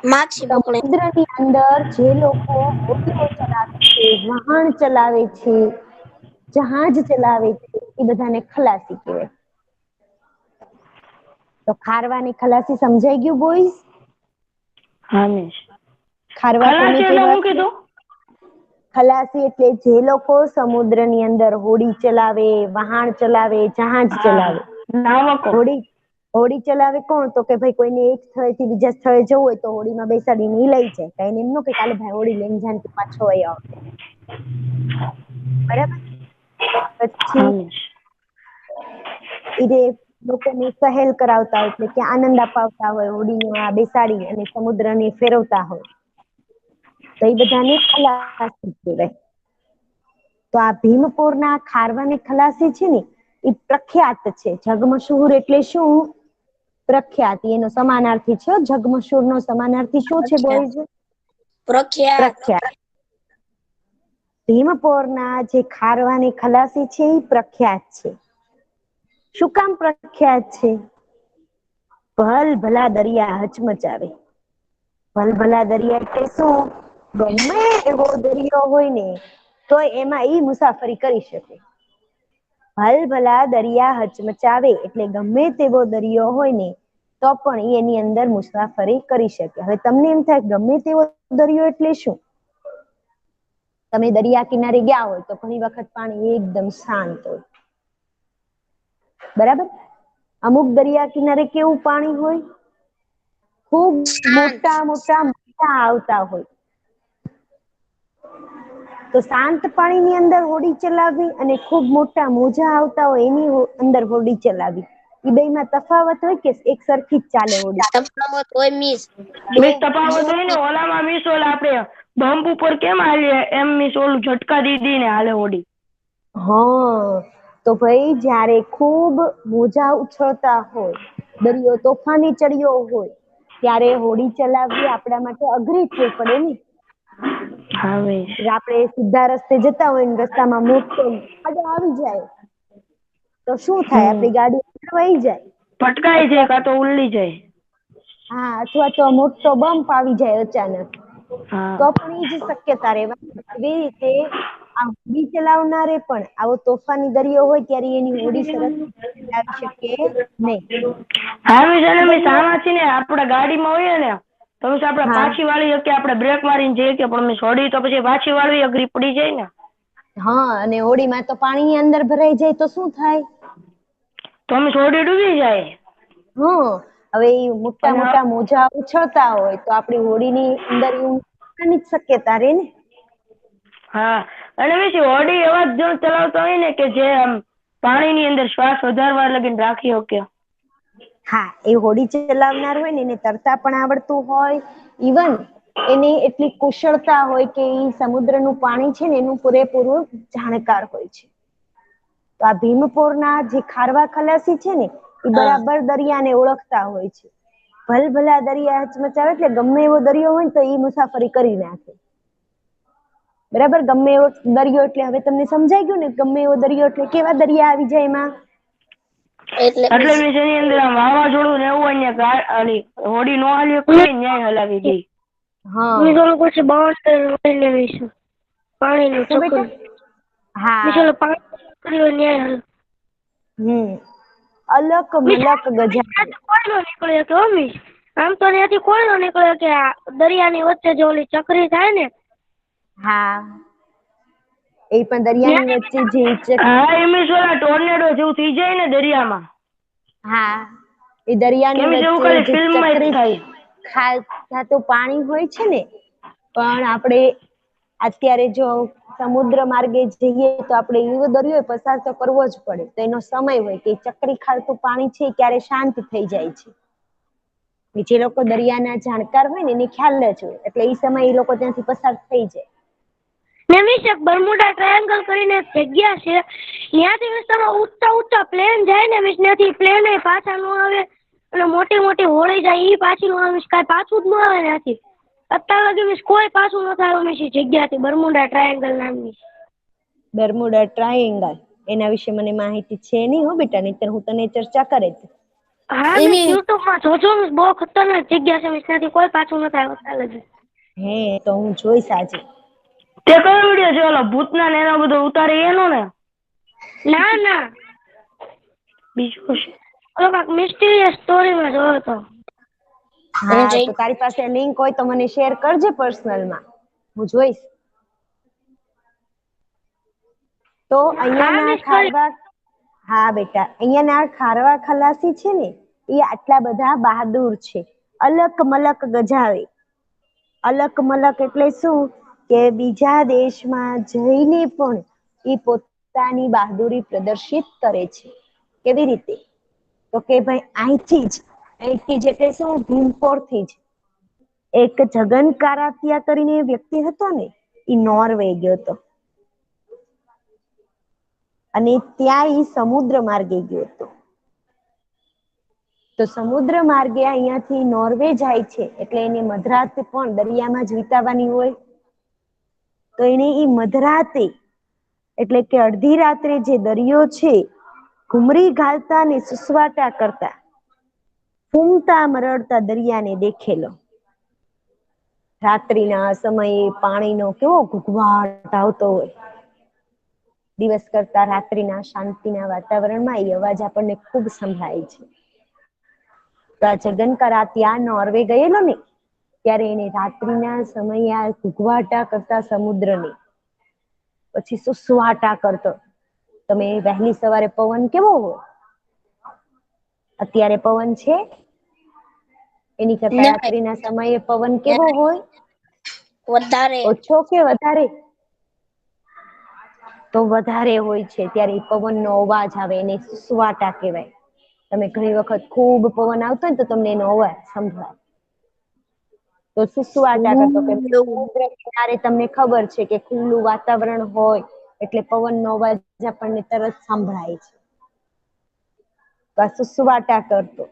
માછી પકડે. સમુદ્રની અંદર જે લોકો હોડીઓ ચલાવે છે, વહાણ ચલાવે છે, જહાજ ચલાવે છે, એ બધાને ખલાસી કહેવાય. તો ખારવાની ખલાસી સમજાઈ ગયું બોઈઝ? હા મિસ. ખારવા કોને ખલાસી એટલે કહેવાય? શું કીધું? ખલાસી એટલે જે લોકો સમુદ્રની અંદર હોડી ચલાવે, વહાણ ચલાવે, જહાજ હા ચલાવે. હા, નાવકો. હોડી ચલાવે કોણ? તો કે ભાઈ કોઈને એક સ્થળેથી બીજા સ્થળે જવું હોય તો હોડીમાં બેસાડીને ઈ લઈ જાય. કાંઈ એમ ન કે કાલે ભાઈ હોડી લઈને જા ને તું પાછો વઈ આવ. બરાબર? પછી હા મિસ. ઈ લોકોને સહેલ કરાવતા હોય એટલે કે આનંદ અપાવતા હોય હોડીમાં બેસાડી અને સમુદ્રને ફેરવતા હોય. તો એ બધાને ખલાસી કહેવાય. તો આ ભીમપોરના ખારવાની ખલાસી છે ને એ પ્રખ્યાત છે. જગમશહૂર એટલે શું? પ્રખ્યાત. એનો સમાનાર્થી છે. જગમશહૂરનો સમાનાર્થી શું છે બોઈઝ? પ્રખ્યાત. પ્રખ્યાત. ભીમપોરના જે ખારવાની ખલાસી છે એ પ્રખ્યાત છે. શું કામ પ્રખ્યાત છે? ભલભલા દરિયા હચમચાવે. ભલભલા દરિયા એટલે શું? ગમે એવો દરિયો હોય ને તો એમાં ઈ મુસાફરી કરી શકે. ભલભલા દરિયા હચમચાવે એટલે ગમે તેવો દરિયો હોય ને તો પણ એ એની અંદર મુસાફરી કરી શકે. હવે તમને એમ થાય ગમે તેવો દરિયો એટલે શું? તમે દરિયા કિનારે ગયા હોય તો ઘણી વખત પાણી એકદમ શાંત હોય, બરાબર? અમુક દરિયા કિનારે કેવું પાણી હોય? ખૂબ મોટા મોટા મોજા આવતા હોય. તો શાંત પાણીની અંદર હોડી ચલાવવી અને ખૂબ મોટા મોજા આવતા હોય એની અંદર હોડી ચલાવવી, એ બેમાં તફાવત હોય કે એક સરખી જ ચાલે હોડી? તફાવત હોય મિસ. મિસ તફાવત હોય ને, ઓલામાં મિસ ઓલા આપણે બમ્પ ઉપર કેમ હાલીએ એમ મિસ ઓલું ઝટકા દી ને હાલે હોડી. હા, તો ભાઈ જ્યારે ખૂબ મોજા ઉછળતા હોય, દરિયો તોફાની ચડ્યો હોય, ત્યારે હોડી ચલાવવી આપણા માટે અઘરી થઈ પડે ને. હા મિસ. આપણે સીધા રસ્તે જતા હોય ને રસ્તામાં મોટો ખાડો આવી જાય તો શું થાય? આપણી ગાડી અંદર વહી જાય. ફટકાઈ જાય અથવા કાં તો ઉલ્લી જાય. હા, અથવા તો મોટો બમ્પ આવી જાય અચાનક, હા. તો પણ એ જ શક્યતા રહેવાની. એવી રીતે આ હોડી ચલાવનારે પણ આવો તોફાની દરિયો હોય ત્યારે એની હોડી સરળતાથી ચલાવી શકે નહીં. હા મિસ, અને મિસ દરિયો આમાં છે ને આપણે ગાડીમાં હોઈએ ને તો મિસ આપણે હા પાછી વાળી શકીએ, આપણે બ્રેક મારીને જઈએ કે, પણ મિસ હોડી તો પછી પાછી વાળવી અઘરી પડી જાય ને. હા, અને હોડીમાં તો પાણીની અંદર ભરાઈ જાય તો શું થાય? તો મિસ હોડી ડૂબી જાય. હવે એ મોટા અને મોટા મોજા ઉછળતા હોય તો આપણી હોડીની અંદર ની જ શક્યતા રહે ને. હા, અને મિસ હોડી એવા જ જણ ચલાવતા હોય ને કે જે આમ પાણીની અંદર શ્વાસ વધારવા લગીને રાખી શકે. હા, એ હોડી ચલાવનાર હોય ને એને તરતા પણ આવડતું હોય, ઈવન એની એટલી કુશળતા હોય કે ઈ સમુદ્રનું પાણી છે ને એનું પૂરેપૂરું જાણકાર હોય છે. તો આ ભીમપોરના જે ખારવા ખલાસી છે ને એ બરાબર દરિયાને ઓળખતા હોય છે. ભલભલા દરિયા હચમચાવે એટલે ગમે એવો દરિયો હોય ને તો એ મુસાફરી કરી નાખે. બરાબર, ગમે એવો દરિયો એટલે હવે તમને સમજાઈ ગયું ને, ગમે એવો દરિયો એટલે કેવા દરિયા આવી જાય એમાં? એટલે મિસ એની અંદર આમ વાવાઝોડું ને એવું હોય ને હોડી નો હાલી શકતી હોય ન્યાય હલાવી દે. મિસ હા, ઓલું પછી બાઉન્સર લેવીશું પાણીનું શું ચક્કર. બેટા? મિસ હા, ઓલું પાણી ન્યાય હલાવી. અલક મિસ મલક ગજાવે. કોયલો નીકળ્યો કે મિસ, આમ તો ત્યાંથી કોયલો નીકળ્યો કે આ દરિયાની વચ્ચે જે ઓલી ચકરી થાય ને. હા, એ પણ દરિયાની વચ્ચે જે હા, એ મિસ ઓલા ટોર્નેડો જેવું થઈ જાય ને દરિયામાં. હા, એ દરિયાની કે મિસ એવું વચ્ચે ખાલી જે ફિલ્મમાં જ ચક્રી થાય. ખાતું પાણી હોય છે ને, પણ આપણે અત્યારે જો સમુદ્ર માર્ગે જઈએ તો આપણે એવો દરિયો પસાર તો કરવો જ પડે, તો એનો સમય હોય કે ચક્રી ખાલતું પાણી છે ક્યારે શાંત થઈ જાય છે. જે લોકો દરિયાના જાણકાર હોય ને એને ખ્યાલ જ હોય, એટલે એ સમય એ લોકો ત્યાંથી પસાર થઈ જાય. ને મિસ એક બરમુડા ટ્રાયેંગલ કરીને એક જગ્યા છે, ત્યાંથી મિસ તમે ઊંચા પ્લેન જાય ને મિસ, ત્યાંથી પ્લેન પાછા ન આવે અને મોટી મોટી હોળી જાય ઈ પાછી નો આવે મિસ, કાંઈ પાછું જ ન આવે ત્યાંથી. અત્યાર લગી મિસ કોઈ પાછું નથી આવ્યું મિસ એ જગ્યાથી, બરમુડા ટ્રાયેંગલ નામની. બરમુડા ટ્રાયેંગલ, એના વિશે મને માહિતી છે નહીં હો બેટા, નહીંતર હું તને ચર્ચા કરે. હા મિસ, યુટ્યુબમાં જોજો મિસ, બહુ ખતરનાક જગ્યા છે મિસ, ત્યાંથી કોઈ પાછું નથી આવ્યું અત્યાર લગી. હે, તો હું જોઈશ આજે. તે કયો વિડિયો છે ઓલો ભૂતના ને એનો બધો ઉતારે એનો ને? ના ના, બીજું છે. ઓલો કાંઈક મિસ્ટીરિયસ સ્ટોરીમાં જોયો હતો. હા, તો તારી પાસે લિંક હોય તો મને શેર કરજે પર્સનલમાં, હું જોઈશ. તો હા અહીંયાના મિસ કરી. ખારવા, હા બેટા, અહીંયાના ખારવા ખલાસી છે ને એ આટલા બધા બહાદુર છે, અલક મલક ગજાવે. અલક મલક એટલે શું કે બીજા દેશમાં જઈને પણ એ પોતાની બહાદુરી પ્રદર્શિત કરે છે. કેવી રીતે? તો કે ભાઈ અહીંથી જ એટલે શું ભીમપોરથી જ એક જગન કારાતિયા કરીને વ્યક્તિ હતો ને, એ નોર્વે ગયો હતો. અને ત્યાં ઈ સમુદ્ર માર્ગે ગયો હતો. તો સમુદ્ર માર્ગે અહિયાંથી નોર્વે જાય છે, એટલે એને મધરાત પણ દરિયામાં જ વિતાવાની હોય. તો એને ઈ મધરાતે એટલે કે અડધી રાત્રે જે દરિયો છે, ઘુમરી ઘાલતા ને સુસવાટા કરતા ફૂમતા મરડતા દરિયાને દેખેલો. રાત્રિના સમયે પાણીનો કેવો ઘૂઘવાટ આવતો હોય. દિવસ કરતા રાત્રિના શાંતિના વાતાવરણમાં એ અવાજ આપણને ખૂબ સંભળાય છે. તો આ જગનકરા ત્યાં નોર્વે ગયેલો ને ત્યારે એને રાત્રિના સમયે આ ઘૂઘવાટા કરતા સમુદ્રને પછી સુસવાટા કરતો. તમે વહેલી સવારે પવન કેવો હોય, અત્યારે પવન છે એની કરતા રાત્રિના સમયે પવન કેવો હોય? વધારે. ઓછો કે વધારે? તો વધારે હોય છે. ત્યારે પવનનો અવાજ આવે એને સુસવાટા કહેવાય. તમે ઘણી વખત ખૂબ પવન આવતો હોય ને તો તમને એનો અવાજ સંભળાય. તો સુસવાટા કરતો કે સમુદ્ર કિનારે તમને ખબર છે કે ખુલ્લું વાતાવરણ હોય એટલે પવનનો અવાજ આપણને તરત સંભળાય છે. તો આ સુસવાટા કરતો.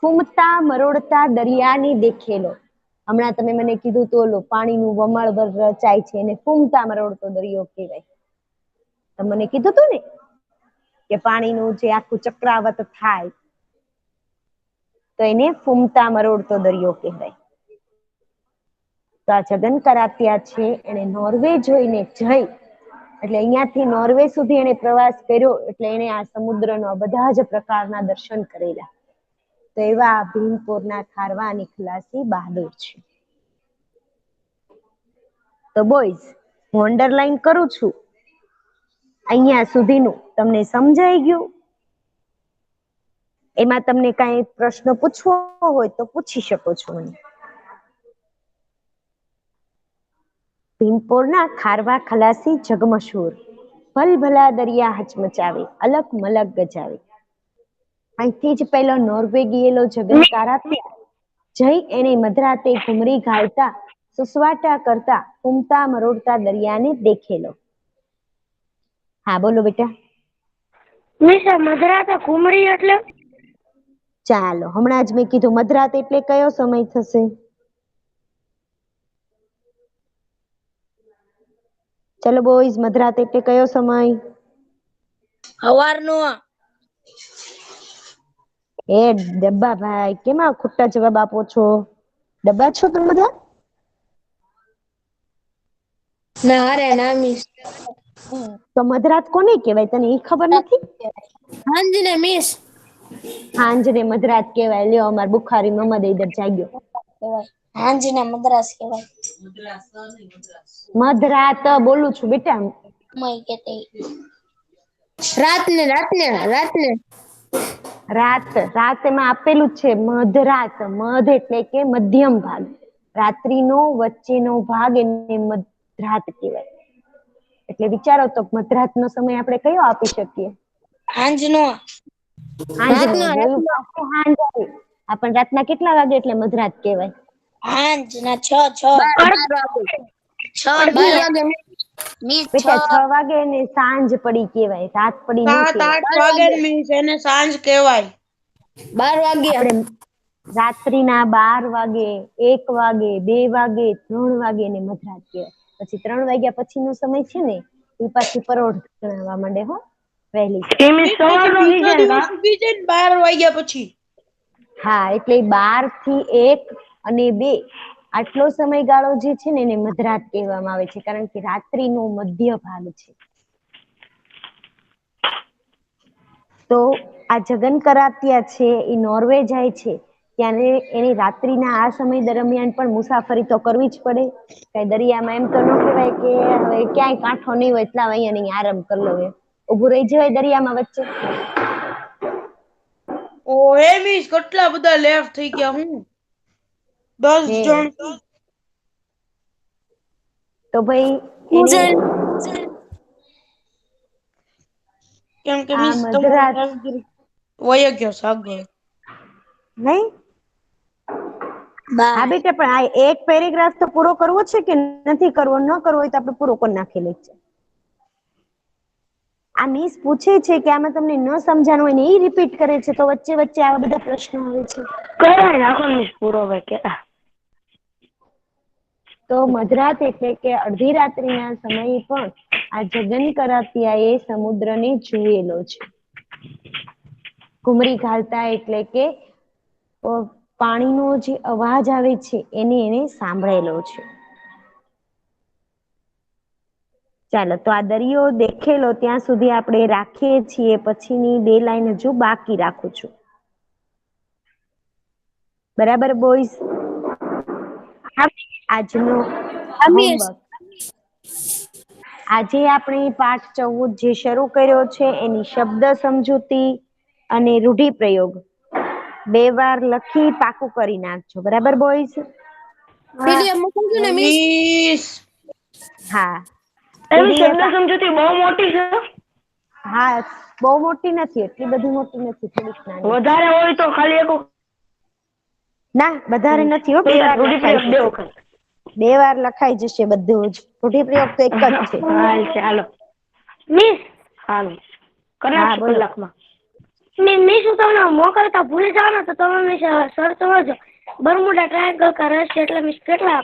ફૂમતા મરોડતા દરિયાની દેખેલો. હમણાં તમે મને કીધું તો ઓલો પાણીનું વમળ રચાય છે એને ફૂમતા મરોડતો દરિયો કહેવાય. તમે મને કીધું તું ને કે પાણીનું જે આખું ચક્રાવત થાય તો એને ફૂમતા મરોડતો દરિયો કહેવાય. તો આ જગનકરા ત્યાં છે એને નોર્વે જોઈને જઈ એટલે અહીંયાથી નોર્વે સુધી એને પ્રવાસ કર્યો એટલે એને આ સમુદ્રના બધા જ પ્રકારના દર્શન કરેલા. તો એવા ભીમપોરના ખારવા અને ખલાસી બહાદુર છે. તો બોયઝ હું અંડરલાઈન કરું છું અહીંયા સુધીનું તમને સમજાઈ ગયું? એમાં તમને કાંઈ પ્રશ્ન પૂછવો હોય તો પૂછી શકો છો મને. ભીમપોરના ખારવા ખલાસી જગમશહૂર, ભલભલા દરિયા હચમચાવે, અલક મલક ગજાવે. અહીંથી જ પેલો નોર્વે ગયેલો જગનકરા જઈ એને મધરાતે ઘુમરી ઘાલતા સુસવાટા કરતા ફૂમતા મરોડતા દરિયાને દેખેલો. હા બોલો બેટા. મિસ મધરાતે ઘુમરી એટલે? ચાલો હમણાં જ મેં કીધું મધરાત એટલે કયો સમય થશે? ચલો બોયઝ મધરાત એટલે કયો સમય? સવારનો. એ ડબ્બા ભાઈ કેમાં ખોટા જવાબ આપો છો? ડબ્બા છો તમે બધા? ના રે ના મિસ. તો મધરાત કોને કહેવાય તને એ ખબર નથી? હાંજને મિસ. હાંજને મધરાત કહેવાય. લ્યો અમાર બુખારી મોહમ્મદ હૈદર જાગ્યો. હાંજને મદ્રાસ કહેવાય. મધરાત બોલું છું બેટા. રાતને રાતને રાતને. રાત એમાં આપેલું જ છે મધરાત. મધ એટલે કે મધ્યમ ભાગ. રાત્રિનો વચ્ચેનો ભાગ એને મધરાત કહેવાય. એટલે વિચારો તો મધરાતનો સમય આપણે કયો આપી શકીએ? હાંજનો. હાંજનો. જોયું પાછી હાંજ આવી. પણ રાતના કેટલા વાગે એટલે મધરાત કહેવાય? હાંજના 6 વાગે. બેટા 6 વાગે ને સાંજ પડી કહેવાય. રાત પડી ન 7-8 કહેવાય. વાગે મિસ એને સાંજ કહેવાય. 12 વાગે. આપણે રાત્રિના 12 વાગે, 1 વાગે, 2 વાગે, 3 વાગે ને મધરાત કહેવાય. પછી 3 વાગ્યા પછીનો સમય છે ને એ પાછી પરોઢ ગણાવવા માંડે હો. વહેલી સવાર. મિસ પછી બીજો દિવસ ઉગી જાય ને 12 વાગ્યા પછી. હા એટલે 12 થી 1 અને 2 આટલો સમયગાળો જે છે ને એને મધરાત કહેવામાં આવે છે કારણ કે રાત્રિનો મધ્ય ભાગ છે. તો આ જગનકરા ત્યાં છે એ નોર્વે જાય છે ત્યારે એની રાત્રિના આ સમય દરમિયાન પણ મુસાફરી તો કરવી જ પડે. કઈ દરિયામાં એમ તો ન કહેવાય કે હવે ક્યાંય કાંઠો નહીં હોય એટલા અહીંયા નહીં આરામ કરી લઉં એમ. ઊભું રહી જવાય દરિયામાં વચ્ચે? ઓ હે મિસ કેટલા બધા લેફ્ટ થઈ ગયા હું 10 જણ. તો ભાઈ એને કેમ કે આ મિસ તમારો મધરાત વયો ગયો સાગર. નહીં? હા બેટા પણ આ એક પેરેગ્રાફ તો પૂરો કરવો છે કે નથી કરવો? ન કરવો હોય તો આપણે પૂરો કરી નાખીએ લેક્ચર. આ મિસ પૂછે છે કે આમાં તમને ન સમજાણું હોય ને એ રિપીટ કરે છે તો વચ્ચે વચ્ચે આવા બધા પ્રશ્નો આવે છે. કરાય નાખો મિસ પૂરો ભાઈ કે. તો મધરાત એટલે કે અડધી રાત્રિના સમયે પણ આ જગનકરા ત્યાંએ સમુદ્રને જોયેલો છે. ઘુમરી ઘાલતા એટલે કે પાણીનો જે અવાજ આવે છે એને સાંભળેલો છે. ચાલો તો આ દરિયો દેખેલો ત્યાં સુધી આપણે રાખીએ છીએ. પછીની 2 લાઈન હજુ બાકી રાખું છું. બરાબર બોયઝ? આજનો હોમવર્ક, આજે આપણે પાઠ 14 જે શરૂ કર્યો છે એની શબ્દ સમજૂતી અને રૂઢિપ્રયોગ 2 વાર લખી પાકું કરી નાખજો. બરાબર બોયઝ? પીડીએફ મોકલજો ને મિસ. હા. એવી શબ્દ સમજૂતી બહુ મોટી છે. હા, બહુ મોટી નથી, એટલી બધી મોટી નથી, થોડીક નાની. વધારે હોય તો ખાલી એક ના, વધારે નથી હો. 2 વાર લખાઈ જશે. 2 વાર લખાઈ જશે બધું જ. રૂઢિપ્રયોગ તો એક જ છે. હા, ચાલો મિસ હાલો હા, કલાક બોલો. કલાકમાં મિસ હું તમને મોકલતા ભૂલી જાવ ને તો તમે મિસ સર સમજો બરમુડા ટ્રાયેંગલ કા રસ છે એટલે મિસ કેટલા